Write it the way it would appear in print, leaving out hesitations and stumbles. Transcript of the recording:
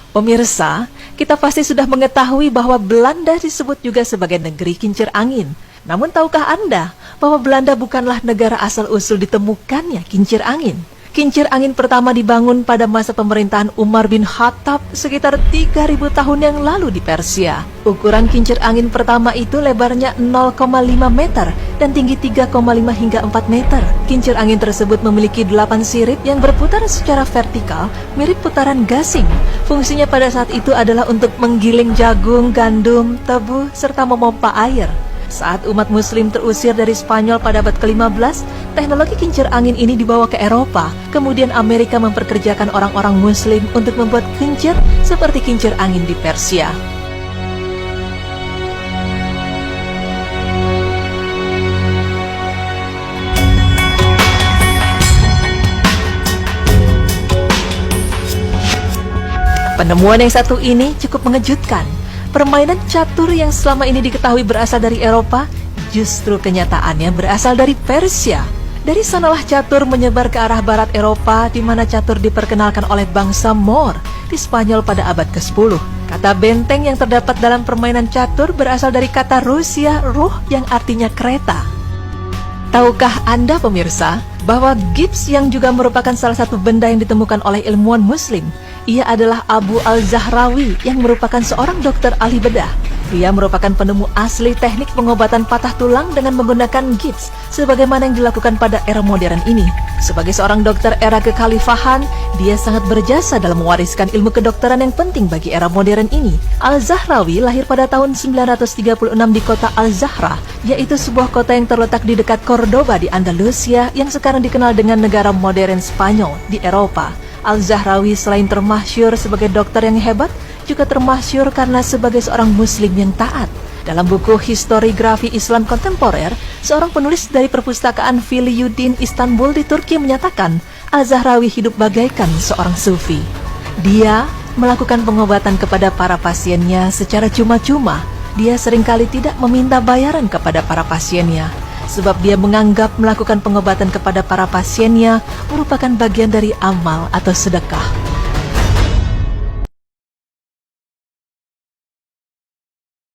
Pemirsa, kita pasti sudah mengetahui bahwa Belanda disebut juga sebagai negeri kincir angin. Namun tahukah Anda bahwa Belanda bukanlah negara asal-usul ditemukannya kincir angin? Kincir angin pertama dibangun pada masa pemerintahan Umar bin Khattab sekitar 3.000 tahun yang lalu di Persia. Ukuran kincir angin pertama itu lebarnya 0,5 meter dan tinggi 3,5 hingga 4 meter. Kincir angin tersebut memiliki 8 sirip yang berputar secara vertikal mirip putaran gasing. Fungsinya pada saat itu adalah untuk menggiling jagung, gandum, tebu, serta memompa air. Saat umat muslim terusir dari Spanyol pada abad ke-15, teknologi kincir angin ini dibawa ke Eropa. Kemudian Amerika memperkerjakan orang-orang muslim untuk membuat kincir seperti kincir angin di Persia. Penemuan yang satu ini cukup mengejutkan. Permainan catur yang selama ini diketahui berasal dari Eropa, justru kenyataannya berasal dari Persia. Dari sanalah catur menyebar ke arah barat Eropa, di mana catur diperkenalkan oleh bangsa Moor di Spanyol pada abad ke-10. Kata benteng yang terdapat dalam permainan catur berasal dari kata Rusia, ruh, yang artinya kereta. Tahukah Anda pemirsa, bahwa gips yang juga merupakan salah satu benda yang ditemukan oleh ilmuwan muslim, ia adalah Abu al-Zahrawi yang merupakan seorang dokter ahli bedah. Dia merupakan penemu asli teknik pengobatan patah tulang dengan menggunakan gips, sebagaimana yang dilakukan pada era modern ini. Sebagai seorang dokter era kekhalifahan, dia sangat berjasa dalam mewariskan ilmu kedokteran yang penting bagi era modern ini. Al-Zahrawi lahir pada tahun 936 di kota Al-Zahra, yaitu sebuah kota yang terletak di dekat Cordoba di Andalusia yang sekarang dikenal dengan negara modern Spanyol di Eropa. Al-Zahrawi selain termasyhur sebagai dokter yang hebat, juga termasyhur karena sebagai seorang muslim yang taat. Dalam buku Historiografi Islam Kontemporer, seorang penulis dari perpustakaan Filiyuddin Istanbul di Turki menyatakan, Al-Zahrawi hidup bagaikan seorang sufi. Dia melakukan pengobatan kepada para pasiennya secara cuma-cuma. Dia seringkali tidak meminta bayaran kepada para pasiennya, sebab dia menganggap melakukan pengobatan kepada para pasiennya merupakan bagian dari amal atau sedekah.